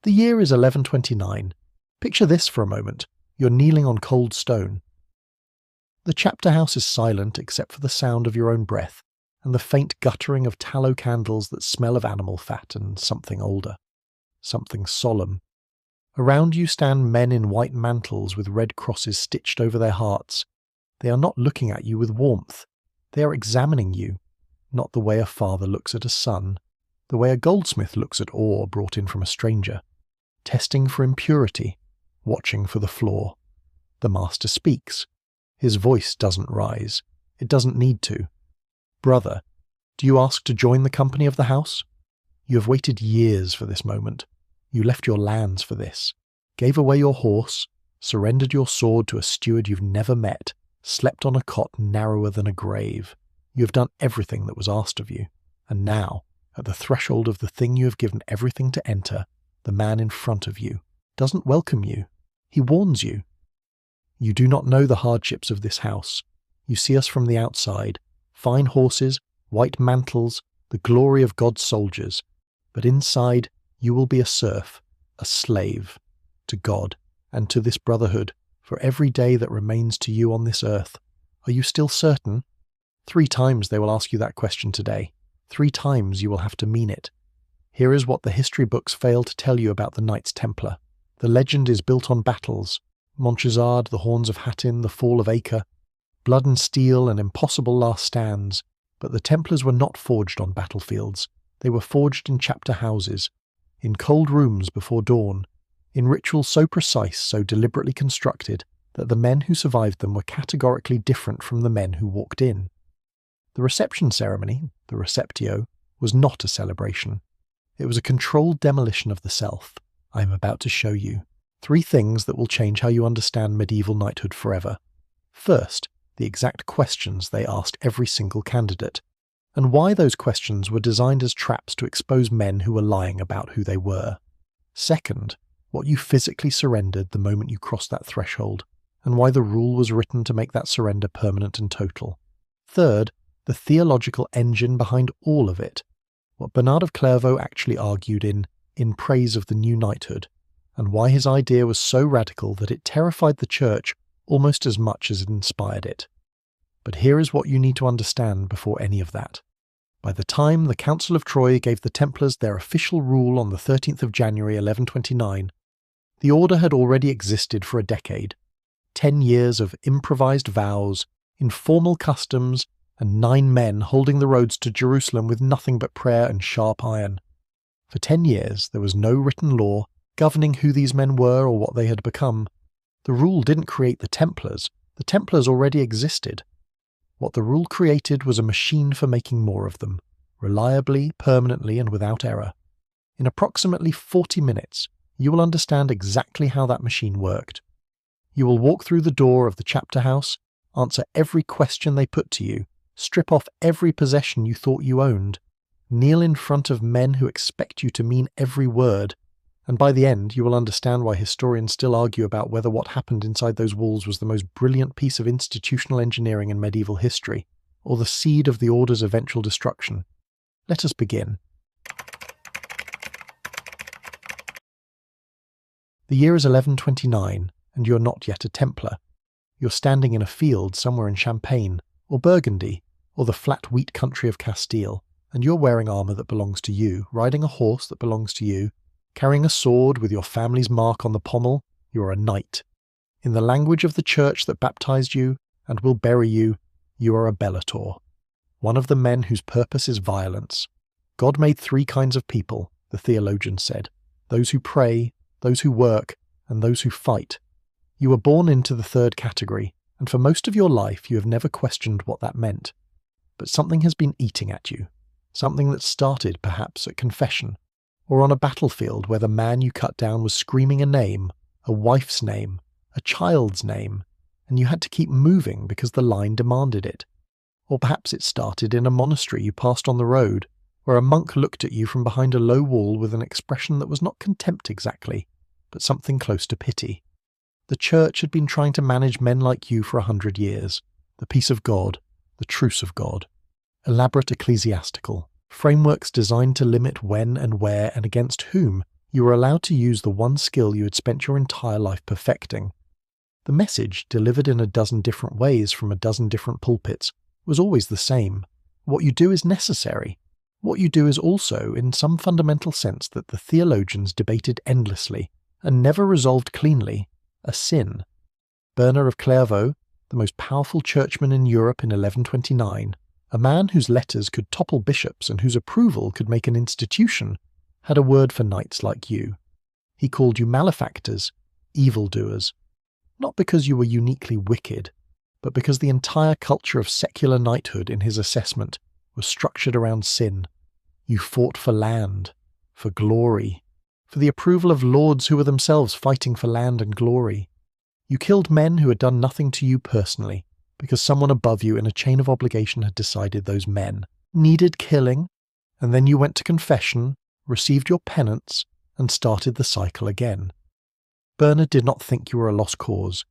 The year is 1129. Picture this for a moment. You're kneeling on cold stone. The chapter house is silent except for the sound of your own breath and the faint guttering of tallow candles that smell of animal fat and something older. Something solemn. Around you stand men in white mantles with red crosses stitched over their hearts. They are not looking at you with warmth. They are examining you, not the way a father looks at a son, the way a goldsmith looks at ore brought in from a stranger, testing for impurity, watching for the flaw. The master speaks. His voice doesn't rise. It doesn't need to. Brother, do you ask to join the company of the house? You have waited years for this moment. You left your lands for this, gave away your horse, surrendered your sword to a steward you've never met, slept on a cot narrower than a grave. You have done everything that was asked of you, and now, at the threshold of the thing you have given everything to enter, the man in front of you doesn't welcome you. He warns you. You do not know the hardships of this house. You see us from the outside, fine horses, white mantles, the glory of God's soldiers, but inside you will be a serf, a slave, to God and to this brotherhood for every day that remains to you on this earth. Are you still certain? 3 times they will ask you that question today. 3 times you will have to mean it. Here is what the history books fail to tell you about the Knights Templar. The legend is built on battles. Montchezard, the Horns of Hattin, the Fall of Acre, blood and steel and impossible last stands. But the Templars were not forged on battlefields. They were forged in chapter houses, in cold rooms before dawn, in rituals so precise, so deliberately constructed, that the men who survived them were categorically different from the men who walked in. The reception ceremony, the receptio, was not a celebration. It was a controlled demolition of the self. I am about to show you 3 things that will change how you understand medieval knighthood forever. First, the exact questions they asked every single candidate, and why those questions were designed as traps to expose men who were lying about who they were. Second, what you physically surrendered the moment you crossed that threshold, and why the rule was written to make that surrender permanent and total. Third, the theological engine behind all of it, what Bernard of Clairvaux actually argued in praise of the new knighthood, and why his idea was so radical that it terrified the church almost as much as it inspired it. But here is what you need to understand before any of that. By the time the Council of Troyes gave the Templars their official rule on the 13th of January 1129, the order had already existed for a decade. 10 years of improvised vows, informal customs, and 9 men holding the roads to Jerusalem with nothing but prayer and sharp iron. For 10 years there was no written law governing who these men were or what they had become. The rule didn't create the Templars. The Templars already existed. What the rule created was a machine for making more of them, reliably, permanently, and without error. In approximately 40 minutes, you will understand exactly how that machine worked. You will walk through the door of the chapter house, answer every question they put to you, strip off every possession you thought you owned, kneel in front of men who expect you to mean every word, and by the end you will understand why historians still argue about whether what happened inside those walls was the most brilliant piece of institutional engineering in medieval history, or the seed of the Order's eventual destruction. Let us begin. The year is 1129, and you're not yet a Templar. You're standing in a field somewhere in Champagne, or Burgundy, or the flat wheat country of Castile, and you're wearing armour that belongs to you, riding a horse that belongs to you, carrying a sword with your family's mark on the pommel. You're a knight. In the language of the church that baptized you and will bury you, you are a bellator, one of the men whose purpose is violence. God made 3 kinds of people, the theologian said: those who pray, those who work, and those who fight. You were born into the 3rd category, and for most of your life you have never questioned what that meant. But something has been eating at you, something that started perhaps at confession, or on a battlefield where the man you cut down was screaming a name, a wife's name, a child's name, and you had to keep moving because the line demanded it. Or perhaps it started in a monastery you passed on the road, where a monk looked at you from behind a low wall with an expression that was not contempt exactly, but something close to pity. The church had been trying to manage men like you for 100 years. The peace of God, the truce of God. Elaborate ecclesiastical frameworks designed to limit when and where and against whom You were allowed to use the one skill you had spent your entire life perfecting. The message, delivered in a dozen different ways from a dozen different pulpits, was always the same. What you do is necessary. What you do is also, in some fundamental sense that the theologians debated endlessly and never resolved cleanly, a sin. Bernard of Clairvaux, the most powerful churchman in Europe in 1129, a man whose letters could topple bishops and whose approval could make an institution, had a word for knights like you. He called you malefactors, evildoers, not because you were uniquely wicked, but because the entire culture of secular knighthood, in his assessment, was structured around sin. You fought for land, for glory, for the approval of lords who were themselves fighting for land and glory. You killed men who had done nothing to you personally, because someone above you in a chain of obligation had decided those men needed killing, and then you went to confession, received your penance, and started the cycle again. Bernard did not think you were a lost cause.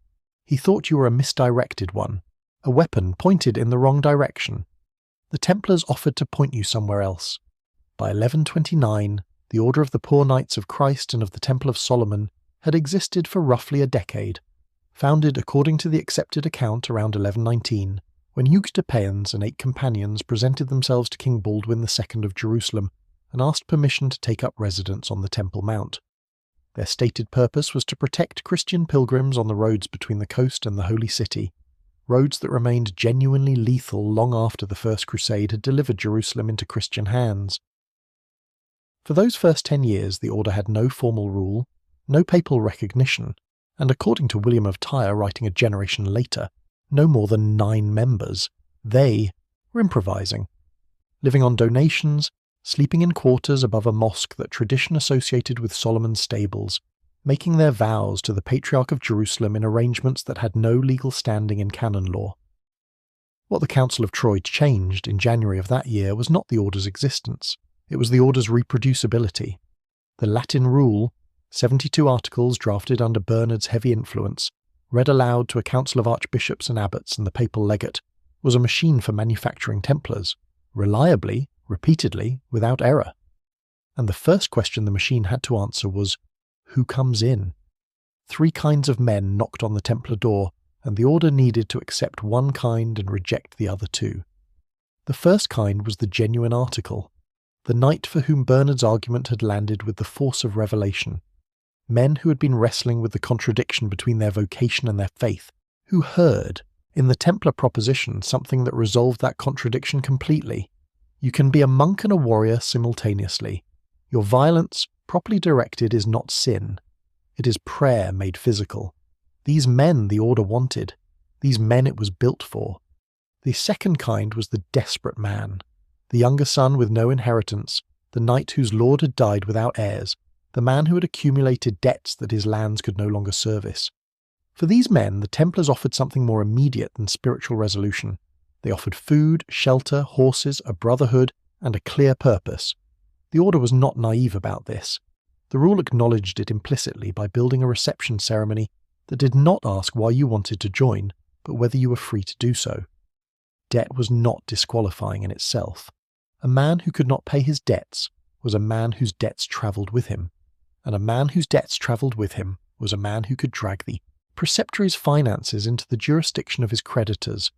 He thought you were a misdirected one, a weapon pointed in the wrong direction. The Templars offered to point you somewhere else. By 1129, the Order of the Poor Knights of Christ and of the Temple of Solomon had existed for roughly a decade, founded according to the accepted account around 1119, when Hugues de Payens and 8 companions presented themselves to King Baldwin II of Jerusalem and asked permission to take up residence on the Temple Mount. Their stated purpose was to protect Christian pilgrims on the roads between the coast and the Holy City, roads that remained genuinely lethal long after the First Crusade had delivered Jerusalem into Christian hands. For those first 10 years the order had no formal rule, no papal recognition, and according to William of Tyre writing a generation later, no more than 9 members. They were improvising, living on donations, sleeping in quarters above a mosque that tradition associated with Solomon's stables, making their vows to the Patriarch of Jerusalem in arrangements that had no legal standing in canon law. What the Council of Troy changed in January of that year was not the order's existence, it was the order's reproducibility. The Latin Rule, 72 articles drafted under Bernard's heavy influence, read aloud to a council of archbishops and abbots and the papal legate, was a machine for manufacturing Templars, reliably, repeatedly, without error. And the first question the machine had to answer was, who comes in? 3 kinds of men knocked on the Templar door, and the order needed to accept one kind and reject the other 2. The first kind was the genuine article, the knight for whom Bernard's argument had landed with the force of revelation. Men who had been wrestling with the contradiction between their vocation and their faith, who heard, in the Templar proposition, something that resolved that contradiction completely. You can be a monk and a warrior simultaneously. Your violence, properly directed, is not sin. It is prayer made physical. These men the order wanted. These men it was built for. The second kind was the desperate man, the younger son with no inheritance, the knight whose lord had died without heirs, the man who had accumulated debts that his lands could no longer service. For these men, the Templars offered something more immediate than spiritual resolution. They offered food, shelter, horses, a brotherhood, and a clear purpose. The order was not naive about this. The rule acknowledged it implicitly by building a reception ceremony that did not ask why you wanted to join, but whether you were free to do so. Debt was not disqualifying in itself. A man who could not pay his debts was a man whose debts travelled with him, and a man whose debts travelled with him was a man who could drag the preceptory's finances into the jurisdiction of his creditors.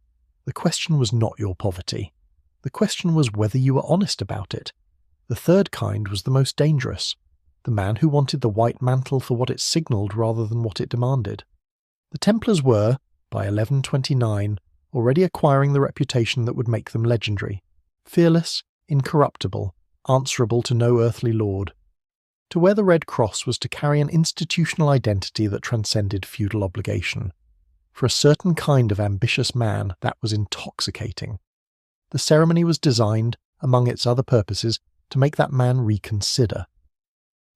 The question was not your poverty. The question was whether you were honest about it. The third kind was the most dangerous, the man who wanted the white mantle for what it signalled rather than what it demanded. The Templars were, by 1129, already acquiring the reputation that would make them legendary, fearless, incorruptible, answerable to no earthly lord. To wear the Red Cross was to carry an institutional identity that transcended feudal obligation. For a certain kind of ambitious man, that was intoxicating. The ceremony was designed, among its other purposes, to make that man reconsider.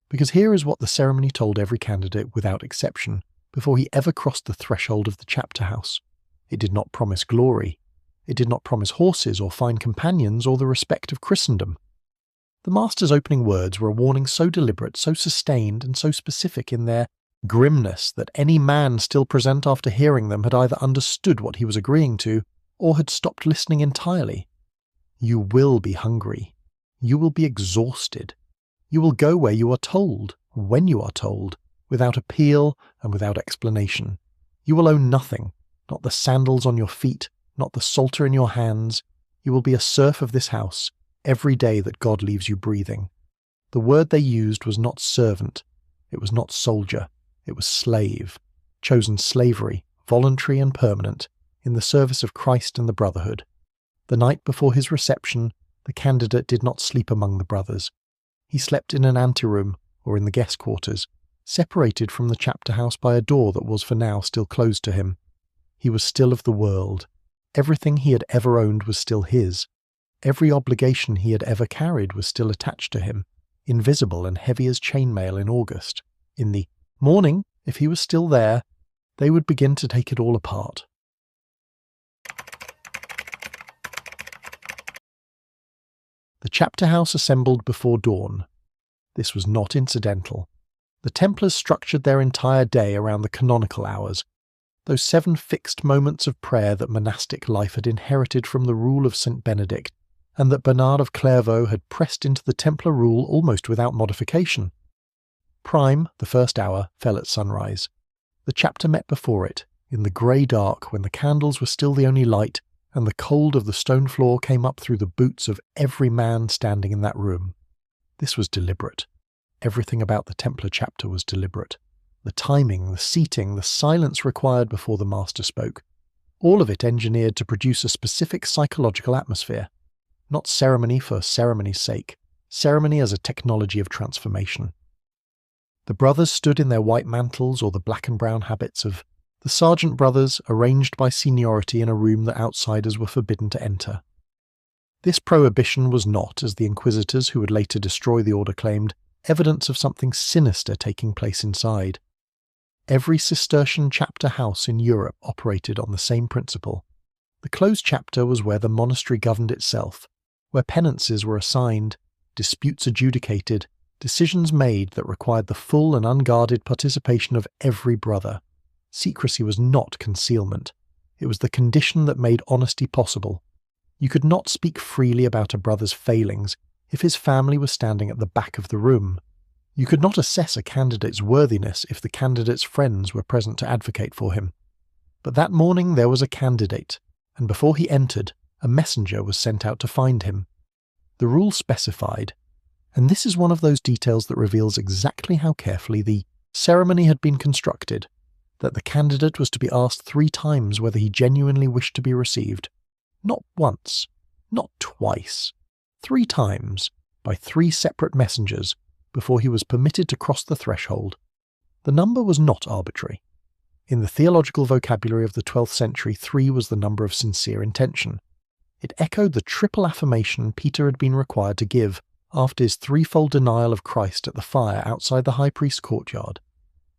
Because here is what the ceremony told every candidate without exception, before he ever crossed the threshold of the chapter house. It did not promise glory. It did not promise horses or fine companions or the respect of Christendom. The master's opening words were a warning so deliberate, so sustained, and so specific in their grimness that any man still present after hearing them had either understood what he was agreeing to or had stopped listening entirely. You will be hungry. You will be exhausted. You will go where you are told. when you are told, without appeal and without explanation. You will own nothing, not the sandals on your feet, not the psalter in your hands. You will be a serf of this house every day that God leaves you breathing. The word they used was not servant, it was not soldier, it was slave, chosen slavery, voluntary and permanent, in the service of Christ and the Brotherhood. The night before his reception, the candidate did not sleep among the brothers. He slept in an anteroom or in the guest quarters, separated from the chapter house by a door that was for now still closed to him. He was still of the world. Everything he had ever owned was still his. Every obligation he had ever carried was still attached to him, invisible and heavy as chainmail in August. In the morning, if he was still there, they would begin to take it all apart. The chapter house assembled before dawn. This was not incidental. The Templars structured their entire day around the canonical hours, those 7 fixed moments of prayer that monastic life had inherited from the rule of St. Benedict, and that Bernard of Clairvaux had pressed into the Templar Rule almost without modification. Prime, the first hour, fell at sunrise. The chapter met before it, in the grey dark when the candles were still the only light, and the cold of the stone floor came up through the boots of every man standing in that room. This was deliberate. Everything about the Templar chapter was deliberate. The timing, the seating, the silence required before the master spoke, all of it engineered to produce a specific psychological atmosphere. Not ceremony for ceremony's sake, ceremony as a technology of transformation. The brothers stood in their white mantles or the black and brown habits of the sergeant brothers, arranged by seniority in a room that outsiders were forbidden to enter. This prohibition was not, as the inquisitors who would later destroy the order claimed, evidence of something sinister taking place inside. Every Cistercian chapter house in Europe operated on the same principle. The closed chapter was where the monastery governed itself, where penances were assigned, disputes adjudicated, decisions made that required the full and unguarded participation of every brother. Secrecy was not concealment. It was the condition that made honesty possible. You could not speak freely about a brother's failings if his family was standing at the back of the room. You could not assess a candidate's worthiness if the candidate's friends were present to advocate for him. But that morning there was a candidate, and before he entered, a messenger was sent out to find him. The rule specified, and this is one of those details that reveals exactly how carefully the ceremony had been constructed, that the candidate was to be asked 3 times whether he genuinely wished to be received. Not once, not twice, 3 times, by 3 separate messengers, before he was permitted to cross the threshold. The number was not arbitrary. In the theological vocabulary of the 12th century, 3 was the number of sincere intention. It echoed the triple affirmation Peter had been required to give after his 3-fold denial of Christ at the fire outside the high priest's courtyard.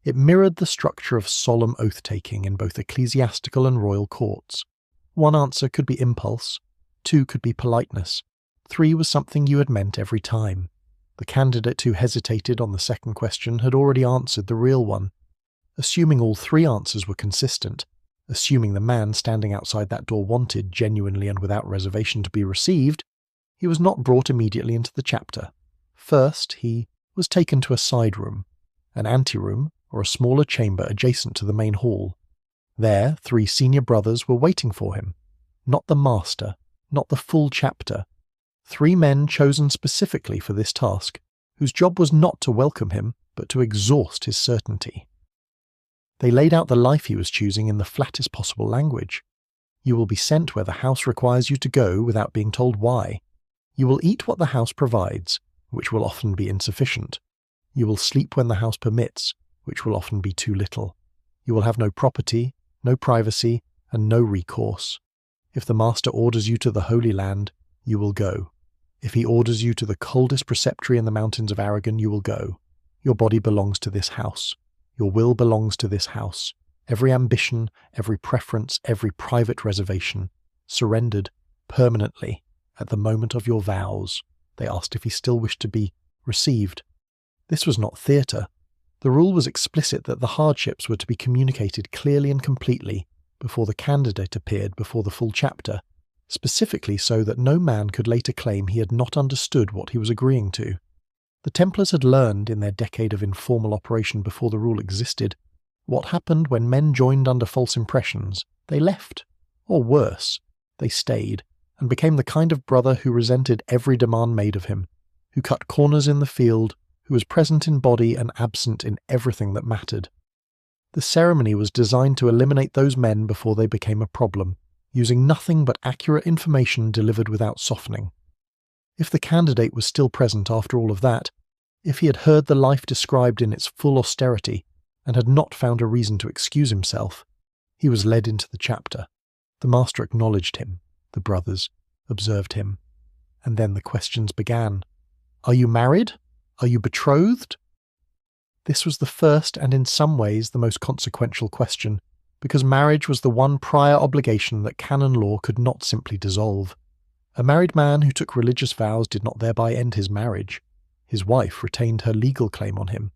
It mirrored the structure of solemn oath-taking in both ecclesiastical and royal courts. 1 answer could be impulse, 2 could be politeness, 3 was something you had meant every time. The candidate who hesitated on the second question had already answered the real one. Assuming all 3 answers were consistent, assuming the man standing outside that door wanted, genuinely and without reservation, to be received, he was not brought immediately into the chapter. First, he was taken to a side room, an anteroom, or a smaller chamber adjacent to the main hall. There, 3 senior brothers were waiting for him. Not the master, not the full chapter. 3 men chosen specifically for this task, whose job was not to welcome him, but to exhaust his certainty. They laid out the life he was choosing in the flattest possible language. You will be sent where the house requires you to go without being told why. You will eat what the house provides, which will often be insufficient. You will sleep when the house permits, which will often be too little. You will have no property, no privacy, and no recourse. If the master orders you to the Holy Land, you will go. If he orders you to the coldest preceptory in the mountains of Aragon, you will go. Your body belongs to this house. Your will belongs to this house. Every ambition, every preference, every private reservation, surrendered permanently at the moment of your vows. They asked if he still wished to be received. This was not theatre. The rule was explicit that the hardships were to be communicated clearly and completely before the candidate appeared before the full chapter, specifically so that no man could later claim he had not understood what he was agreeing to. The Templars had learned, in their decade of informal operation before the rule existed, what happened when men joined under false impressions. They left. Or worse, they stayed, and became the kind of brother who resented every demand made of him, who cut corners in the field, who was present in body and absent in everything that mattered. The ceremony was designed to eliminate those men before they became a problem, using nothing but accurate information delivered without softening. If the candidate was still present after all of that, if he had heard the life described in its full austerity and had not found a reason to excuse himself, he was led into the chapter. The master acknowledged him, the brothers observed him, and then the questions began. Are you married? Are you betrothed? This was the first and in some ways the most consequential question, because marriage was the one prior obligation that canon law could not simply dissolve. A married man who took religious vows did not thereby end his marriage. His wife retained her legal claim on him.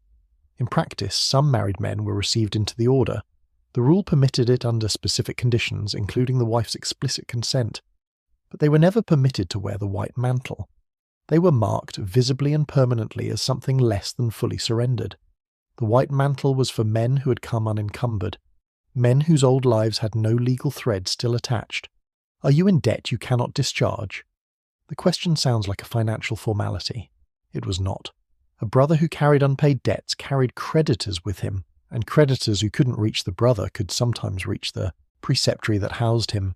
In practice, some married men were received into the order. The rule permitted it under specific conditions, including the wife's explicit consent, but they were never permitted to wear the white mantle. They were marked visibly and permanently as something less than fully surrendered. The white mantle was for men who had come unencumbered, men whose old lives had no legal thread still attached. Are you in debt you cannot discharge? The question sounds like a financial formality. It was not. A brother who carried unpaid debts carried creditors with him, and creditors who couldn't reach the brother could sometimes reach the preceptory that housed him.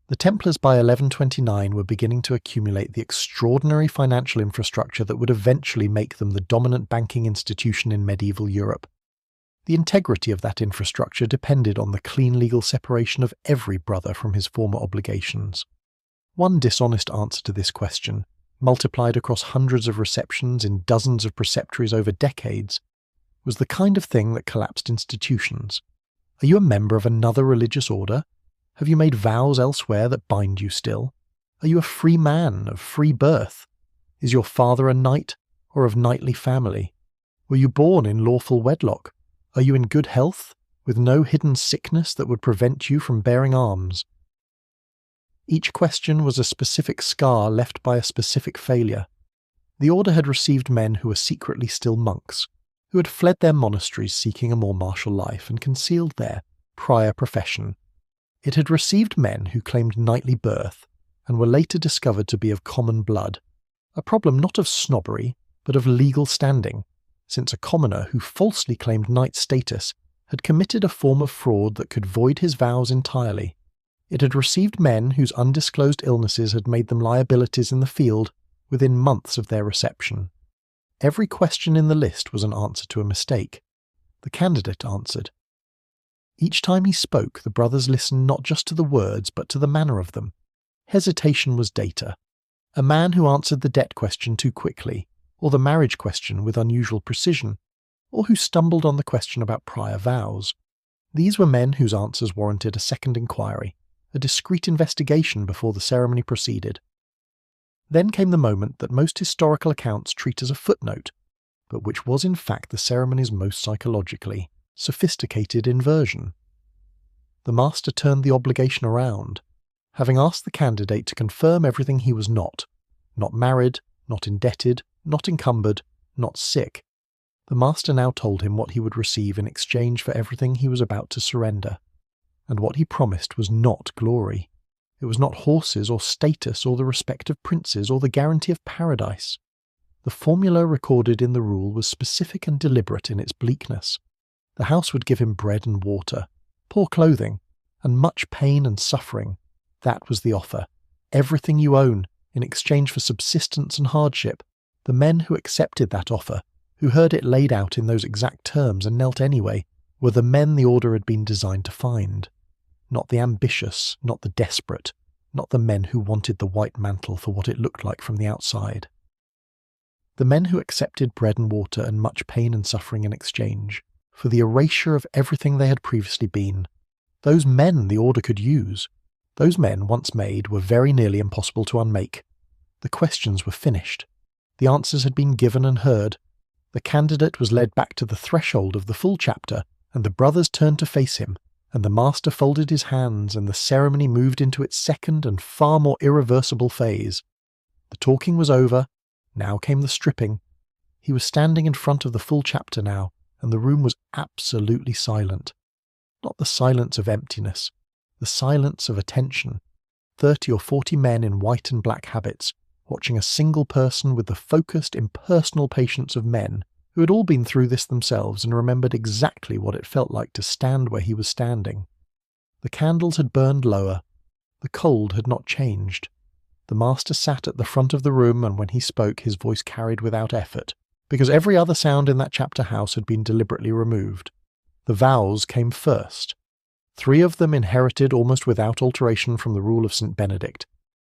The Templars by 1129 were beginning to accumulate the extraordinary financial infrastructure that would eventually make them the dominant banking institution in medieval Europe. The integrity of that infrastructure depended on the clean legal separation of every brother from his former obligations. One dishonest answer to this question, multiplied across hundreds of receptions in dozens of preceptories over decades, was the kind of thing that collapsed institutions. Are you a member of another religious order? Have you made vows elsewhere that bind you still? Are you a free man of free birth? Is your father a knight or of knightly family? Were you born in lawful wedlock? Are you in good health, with no hidden sickness that would prevent you from bearing arms? Each question was a specific scar left by a specific failure. The order had received men who were secretly still monks, who had fled their monasteries seeking a more martial life and concealed their prior profession. It had received men who claimed knightly birth and were later discovered to be of common blood, a problem not of snobbery, but of legal standing, since a commoner who falsely claimed knight status had committed a form of fraud that could void his vows entirely. It had received men whose undisclosed illnesses had made them liabilities in the field within months of their reception. Every question in the list was an answer to a mistake. The candidate answered. Each time he spoke, the brothers listened not just to the words, but to the manner of them. Hesitation was data. A man who answered the debt question too quickly, or the marriage question with unusual precision, or who stumbled on the question about prior vows. These were men whose answers warranted a second inquiry, a discreet investigation before the ceremony proceeded. Then came the moment that most historical accounts treat as a footnote, but which was in fact the ceremony's most psychologically sophisticated inversion. The master turned the obligation around, having asked the candidate to confirm everything he was not married, not indebted, not encumbered, not sick. The master now told him what he would receive in exchange for everything he was about to surrender, and what he promised was not glory. It was not horses or status or the respect of princes or the guarantee of paradise. The formula recorded in the rule was specific and deliberate in its bleakness. The house would give him bread and water, poor clothing, and much pain and suffering. That was the offer. Everything you own, in exchange for subsistence and hardship. The men who accepted that offer, who heard it laid out in those exact terms and knelt anyway, were the men the order had been designed to find. Not the ambitious, not the desperate, not the men who wanted the white mantle for what it looked like from the outside. The men who accepted bread and water and much pain and suffering in exchange, for the erasure of everything they had previously been. Those men the order could use. Those men, once made, were very nearly impossible to unmake. The questions were finished. The answers had been given and heard. The candidate was led back to the threshold of the full chapter, and the brothers turned to face him, and the master folded his hands, and the ceremony moved into its second and far more irreversible phase. The talking was over. Now came the stripping. He was standing in front of the full chapter now, and the room was absolutely silent. Not the silence of emptiness, the silence of attention. 30 or 40 men in white and black habits, watching a single person with the focused, impersonal patience of men who had all been through this themselves and remembered exactly what it felt like to stand where he was standing. The candles had burned lower. The cold had not changed. The master sat at the front of the room, and when he spoke his voice carried without effort, because every other sound in that chapter house had been deliberately removed. The vows came first. 3 of them inherited almost without alteration from the rule of St. Benedict,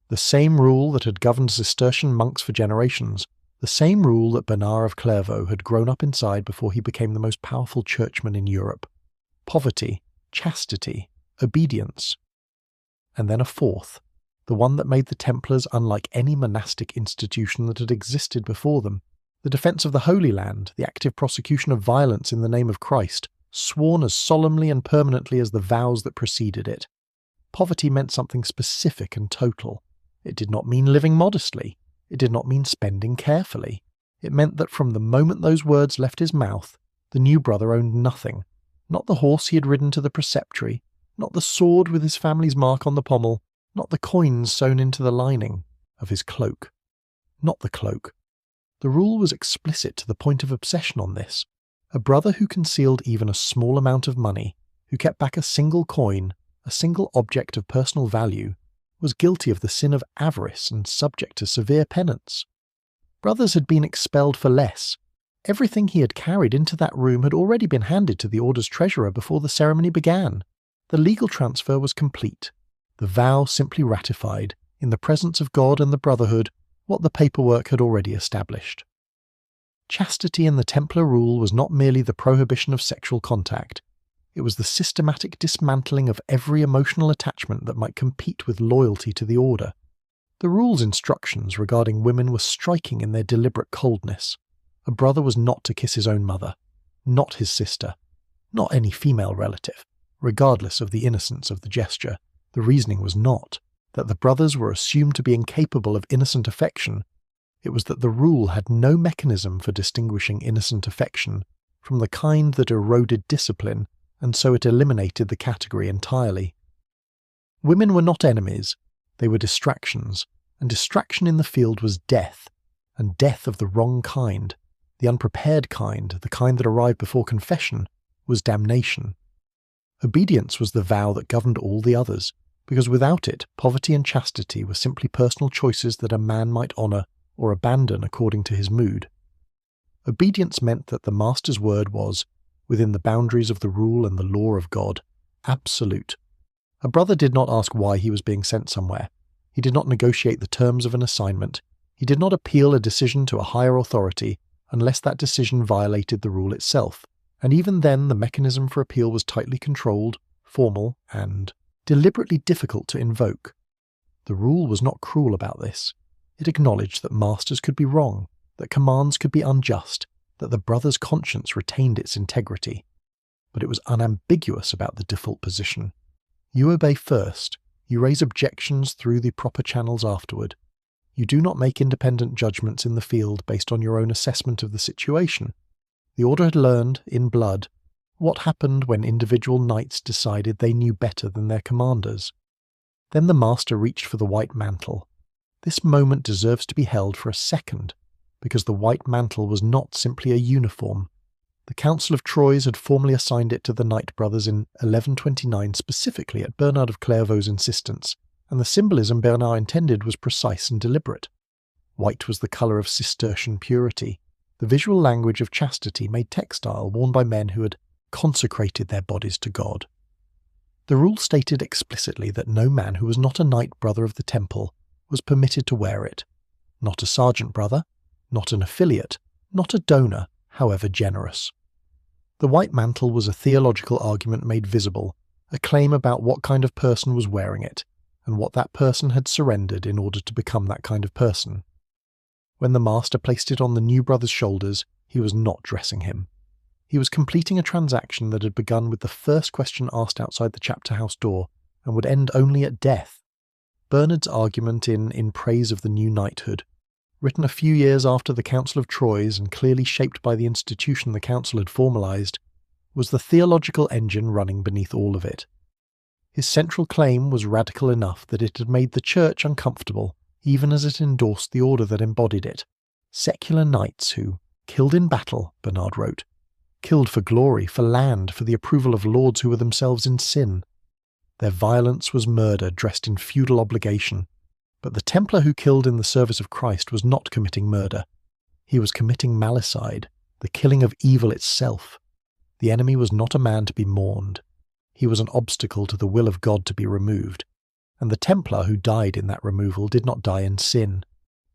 the same rule that had governed Cistercian monks for generations, the same rule that Bernard of Clairvaux had grown up inside before he became the most powerful churchman in Europe. Poverty, chastity, obedience. And then a 4th, the one that made the Templars unlike any monastic institution that had existed before them, the defence of the Holy Land, the active prosecution of violence in the name of Christ, sworn as solemnly and permanently as the vows that preceded it. Poverty meant something specific and total. It did not mean living modestly. It did not mean spending carefully. It meant that from the moment those words left his mouth, the new brother owned nothing. Not the horse he had ridden to the preceptory, not the sword with his family's mark on the pommel, not the coins sewn into the lining of his cloak. Not the cloak. The rule was explicit to the point of obsession on this. A brother who concealed even a small amount of money, who kept back a single coin, a single object of personal value, was guilty of the sin of avarice and subject to severe penance. Brothers had been expelled for less. Everything he had carried into that room had already been handed to the order's treasurer before the ceremony began. The legal transfer was complete. The vow simply ratified, in the presence of God and the brotherhood, what the paperwork had already established. Chastity in the Templar Rule was not merely the prohibition of sexual contact. It was the systematic dismantling of every emotional attachment that might compete with loyalty to the order. The rule's instructions regarding women were striking in their deliberate coldness. A brother was not to kiss his own mother, not his sister, not any female relative, regardless of the innocence of the gesture. The reasoning was not that the brothers were assumed to be incapable of innocent affection. It was that the rule had no mechanism for distinguishing innocent affection from the kind that eroded discipline, and so it eliminated the category entirely. Women were not enemies, they were distractions, and distraction in the field was death, and death of the wrong kind. The unprepared kind, the kind that arrived before confession, was damnation. Obedience was the vow that governed all the others, because without it, poverty and chastity were simply personal choices that a man might honour or abandon according to his mood. Obedience meant that the master's word was, within the boundaries of the rule and the law of God, absolute. A brother did not ask why he was being sent somewhere. He did not negotiate the terms of an assignment. He did not appeal a decision to a higher authority unless that decision violated the rule itself, and even then the mechanism for appeal was tightly controlled, formal, and deliberately difficult to invoke. The rule was not cruel about this. It acknowledged that masters could be wrong, that commands could be unjust, that the brother's conscience retained its integrity. But it was unambiguous about the default position. You obey first, you raise objections through the proper channels afterward. You do not make independent judgments in the field based on your own assessment of the situation. The order had learned, in blood, what happened when individual knights decided they knew better than their commanders. Then the master reached for the white mantle. This moment deserves to be held for a second, because the white mantle was not simply a uniform. The Council of Troyes had formally assigned it to the Knight brothers in 1129 specifically at Bernard of Clairvaux' insistence, and the symbolism Bernard intended was precise and deliberate. White was the colour of Cistercian purity, the visual language of chastity made textile worn by men who had consecrated their bodies to God. The rule stated explicitly that no man who was not a knight brother of the temple was permitted to wear it. Not a sergeant brother, not an affiliate, not a donor, however generous. The white mantle was a theological argument made visible, a claim about what kind of person was wearing it, and what that person had surrendered in order to become that kind of person. When the master placed it on the new brother's shoulders, he was not dressing him. He was completing a transaction that had begun with the first question asked outside the chapter house door, and would end only at death. Bernard's argument in praise of the new knighthood, written a few years after the Council of Troyes and clearly shaped by the institution the council had formalised, was the theological engine running beneath all of it. His central claim was radical enough that it had made the Church uncomfortable, even as it endorsed the order that embodied it. Secular knights who, killed in battle, Bernard wrote, killed for glory, for land, for the approval of lords who were themselves in sin. Their violence was murder dressed in feudal obligation, but the Templar who killed in the service of Christ was not committing murder. He was committing malicide, the killing of evil itself. The enemy was not a man to be mourned. He was an obstacle to the will of God to be removed, and the Templar who died in that removal did not die in sin.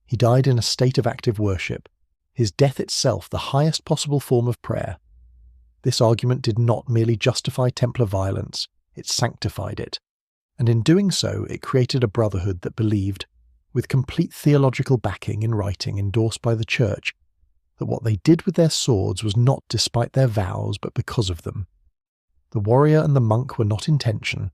He died in a state of active worship, his death itself the highest possible form of prayer. This argument did not merely justify Templar violence, it sanctified it, and in doing so it created a brotherhood that believed, with complete theological backing in writing endorsed by the Church, that what they did with their swords was not despite their vows but because of them. The warrior and the monk were not in tension.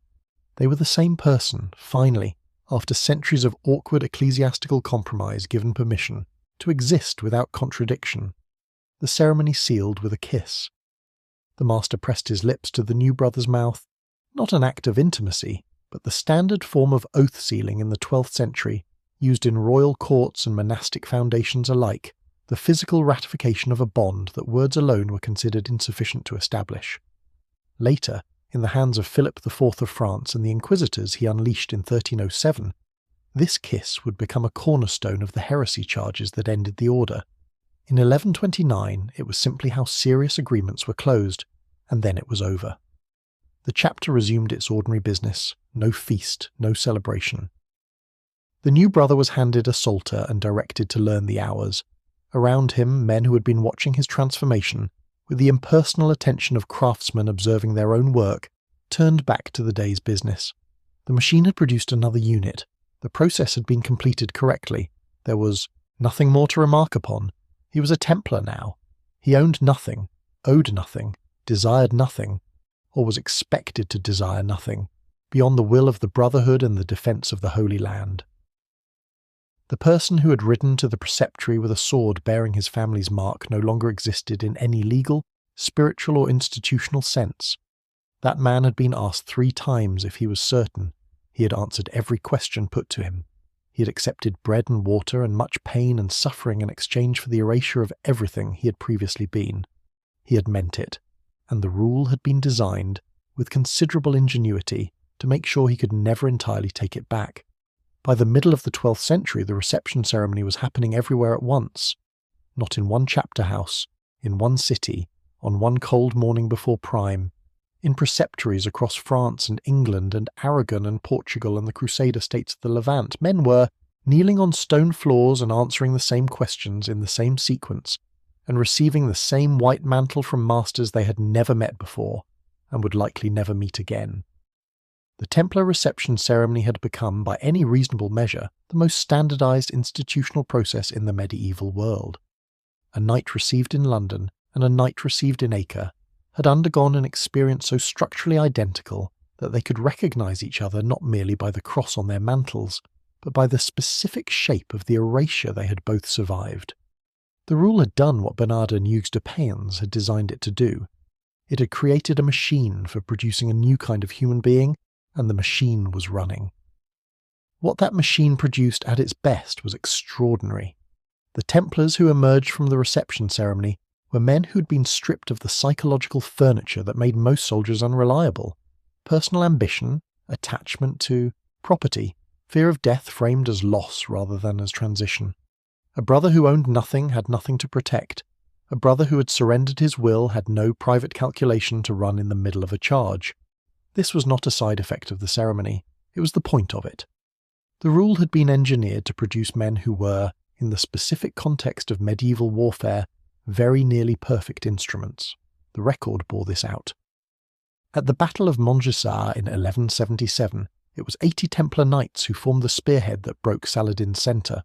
They were the same person, finally, after centuries of awkward ecclesiastical compromise given permission to exist without contradiction. The ceremony sealed with a kiss. The master pressed his lips to the new brother's mouth, not an act of intimacy, but the standard form of oath sealing in the 12th century, used in royal courts and monastic foundations alike, the physical ratification of a bond that words alone were considered insufficient to establish. Later, in the hands of Philip IV of France and the inquisitors he unleashed in 1307, this kiss would become a cornerstone of the heresy charges that ended the order. In 1129, it was simply how serious agreements were closed, and then it was over. The chapter resumed its ordinary business, no feast, no celebration. The new brother was handed a psalter and directed to learn the hours. Around him, men who had been watching his transformation, with the impersonal attention of craftsmen observing their own work, turned back to the day's business. The machine had produced another unit. The process had been completed correctly. There was nothing more to remark upon. He was a Templar now. He owned nothing, owed nothing, desired nothing, or was expected to desire nothing, beyond the will of the Brotherhood and the defence of the Holy Land. The person who had ridden to the preceptory with a sword bearing his family's mark no longer existed in any legal, spiritual or institutional sense. That man had been asked 3 times if he was certain. He had answered every question put to him. He had accepted bread and water and much pain and suffering in exchange for the erasure of everything he had previously been. He had meant it, and the rule had been designed, with considerable ingenuity, to make sure he could never entirely take it back. By the middle of the 12th century, the reception ceremony was happening everywhere at once, not in one chapter house, in one city, on one cold morning before prime, in preceptories across France and England and Aragon and Portugal and the Crusader states of the Levant. Men were kneeling on stone floors and answering the same questions in the same sequence, and receiving the same white mantle from masters they had never met before, and would likely never meet again. The Templar reception ceremony had become, by any reasonable measure, the most standardized institutional process in the medieval world. A knight received in London and a knight received in Acre had undergone an experience so structurally identical that they could recognize each other not merely by the cross on their mantles, but by the specific shape of the erasure they had both survived. The rule had done what Bernard and Hugues de Payens had designed it to do. It had created a machine for producing a new kind of human being, and the machine was running. What that machine produced at its best was extraordinary. The Templars who emerged from the reception ceremony were men who had been stripped of the psychological furniture that made most soldiers unreliable: personal ambition, attachment to property, fear of death framed as loss rather than as transition. A brother who owned nothing had nothing to protect. A brother who had surrendered his will had no private calculation to run in the middle of a charge. This was not a side effect of the ceremony, it was the point of it. The rule had been engineered to produce men who were, in the specific context of medieval warfare, very nearly perfect instruments. The record bore this out. At the Battle of Montgisard in 1177, it was 80 Templar knights who formed the spearhead that broke Saladin's centre.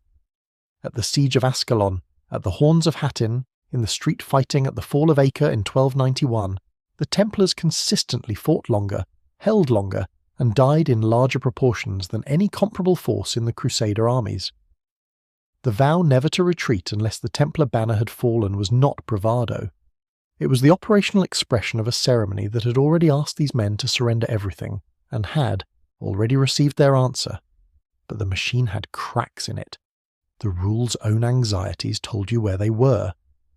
At the Siege of Ascalon, at the Horns of Hattin, in the street fighting at the Fall of Acre in 1291, the Templars consistently fought longer, held longer, and died in larger proportions than any comparable force in the Crusader armies. The vow never to retreat unless the Templar banner had fallen was not bravado. It was the operational expression of a ceremony that had already asked these men to surrender everything, and had already received their answer. But the machine had cracks in it. The rule's own anxieties told you where they were.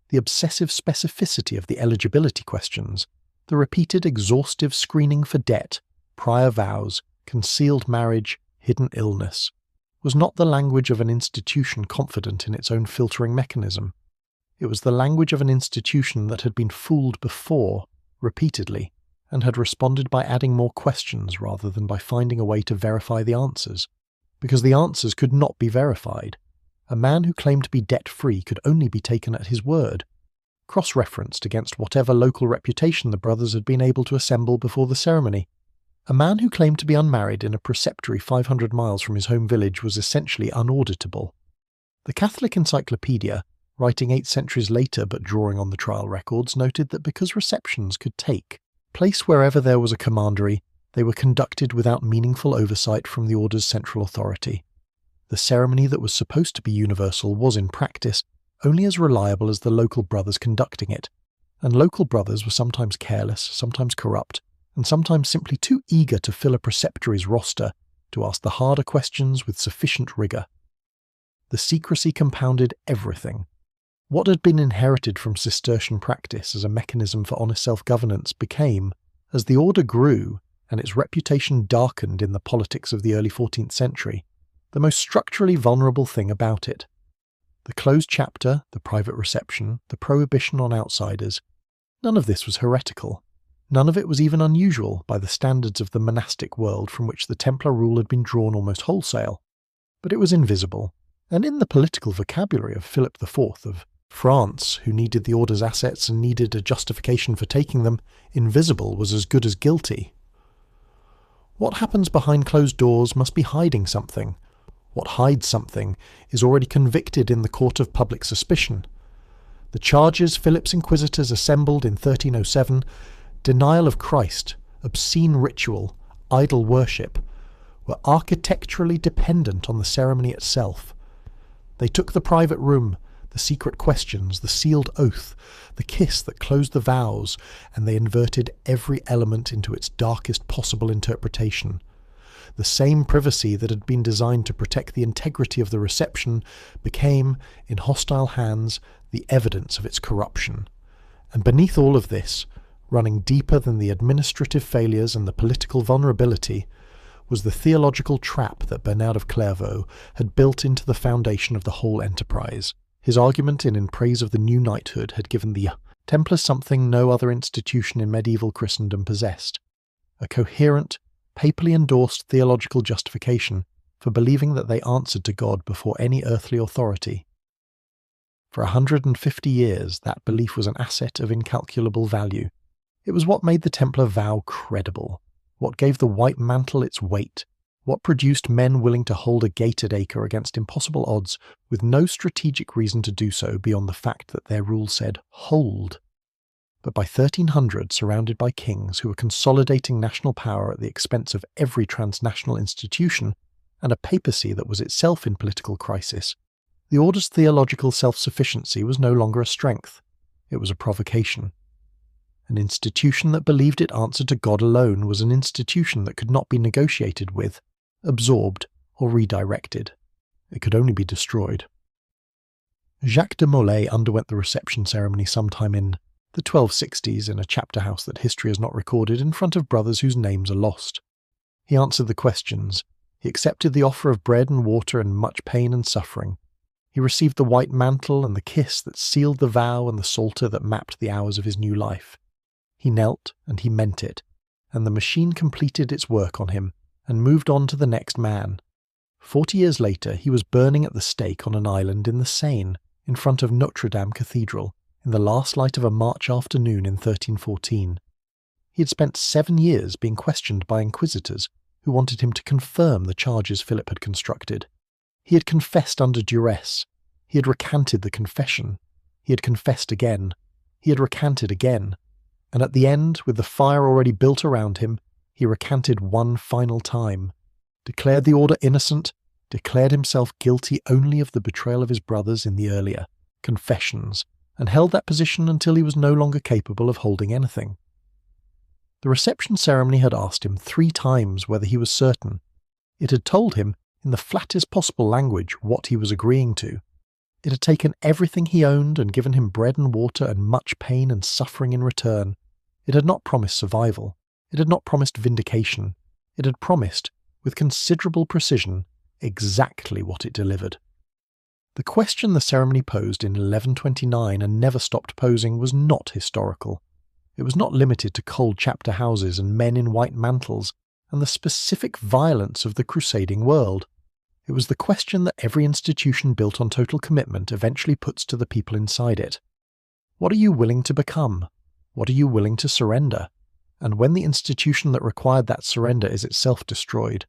The obsessive specificity of the eligibility questions, the repeated exhaustive screening for debt, prior vows, concealed marriage, hidden illness, was not the language of an institution confident in its own filtering mechanism. It was the language of an institution that had been fooled before, repeatedly, and had responded by adding more questions rather than by finding a way to verify the answers. Because the answers could not be verified. A man who claimed to be debt-free could only be taken at his word, cross-referenced against whatever local reputation the brothers had been able to assemble before the ceremony. A man who claimed to be unmarried in a preceptory 500 miles from his home village was essentially unauditable. The Catholic Encyclopedia, writing 8 centuries later but drawing on the trial records, noted that because receptions could take place wherever there was a commandery, they were conducted without meaningful oversight from the order's central authority. The ceremony that was supposed to be universal was in practice only as reliable as the local brothers conducting it, and local brothers were sometimes careless, sometimes corrupt, and sometimes simply too eager to fill a preceptory's roster to ask the harder questions with sufficient rigour. The secrecy compounded everything. What had been inherited from Cistercian practice as a mechanism for honest self-governance became, as the order grew and its reputation darkened in the politics of the early 14th century, the most structurally vulnerable thing about it. The closed chapter, the private reception, the prohibition on outsiders, none of this was heretical. None of it was even unusual by the standards of the monastic world from which the Templar Rule had been drawn almost wholesale. But it was invisible, and in the political vocabulary of Philip IV of France, who needed the order's assets and needed a justification for taking them, invisible was as good as guilty. What happens behind closed doors must be hiding something. What hides something is already convicted in the court of public suspicion. The charges Philip's inquisitors assembled in 1307, denial of Christ, obscene ritual, idol worship, were architecturally dependent on the ceremony itself. They took the private room, the secret questions, the sealed oath, the kiss that closed the vows, and they inverted every element into its darkest possible interpretation. The same privacy that had been designed to protect the integrity of the reception became, in hostile hands, the evidence of its corruption. And beneath all of this, running deeper than the administrative failures and the political vulnerability, was the theological trap that Bernard of Clairvaux had built into the foundation of the whole enterprise. His argument in praise of the new knighthood had given the Templars something no other institution in medieval Christendom possessed: a coherent, papally endorsed theological justification for believing that they answered to God before any earthly authority. For 150 years, that belief was an asset of incalculable value. It was what made the Templar vow credible, what gave the white mantle its weight, what produced men willing to hold a gated acre against impossible odds with no strategic reason to do so beyond the fact that their rule said, "Hold." But by 1300, surrounded by kings who were consolidating national power at the expense of every transnational institution, and a papacy that was itself in political crisis, the order's theological self-sufficiency was no longer a strength. It was a provocation. An institution that believed it answered to God alone was an institution that could not be negotiated with, absorbed, or redirected. It could only be destroyed. Jacques de Molay underwent the reception ceremony sometime in the 1260s in a chapter house that history has not recorded in front of brothers whose names are lost. He answered the questions. He accepted the offer of bread and water and much pain and suffering. He received the white mantle and the kiss that sealed the vow and the psalter that mapped the hours of his new life. He knelt, and he meant it, and the machine completed its work on him and moved on to the next man. 40 years later, he was burning at the stake on an island in the Seine, in front of Notre Dame Cathedral, in the last light of a March afternoon in 1314. He had spent 7 years being questioned by inquisitors who wanted him to confirm the charges Philip had constructed. He had confessed under duress. He had recanted the confession. He had confessed again. He had recanted again. And at the end, with the fire already built around him, he recanted one final time, declared the order innocent, declared himself guilty only of the betrayal of his brothers in the earlier confessions, and held that position until he was no longer capable of holding anything. The reception ceremony had asked him 3 times whether he was certain. It had told him, in the flattest possible language, what he was agreeing to. It had taken everything he owned and given him bread and water and much pain and suffering in return. It had not promised survival. It had not promised vindication. It had promised, with considerable precision, exactly what it delivered. The question the ceremony posed in 1129 and never stopped posing was not historical. It was not limited to cold chapter houses and men in white mantles and the specific violence of the crusading world. It was the question that every institution built on total commitment eventually puts to the people inside it. What are you willing to become? What are you willing to surrender? And when the institution that required that surrender is itself destroyed,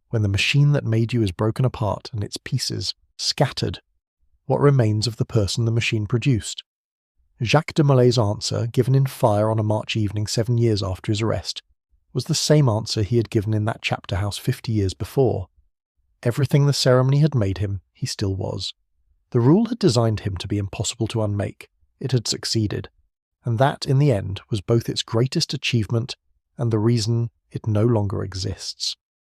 when the machine that made you is broken apart and its pieces scattered, what remains of the person the machine produced? Jacques de Molay's answer, given in fire on a March evening 7 years after his arrest, was the same answer he had given in that chapter house 50 years before. Everything the ceremony had made him, he still was. The rule had designed him to be impossible to unmake. It had succeeded. And that, in the end, was both its greatest achievement and the reason it no longer exists.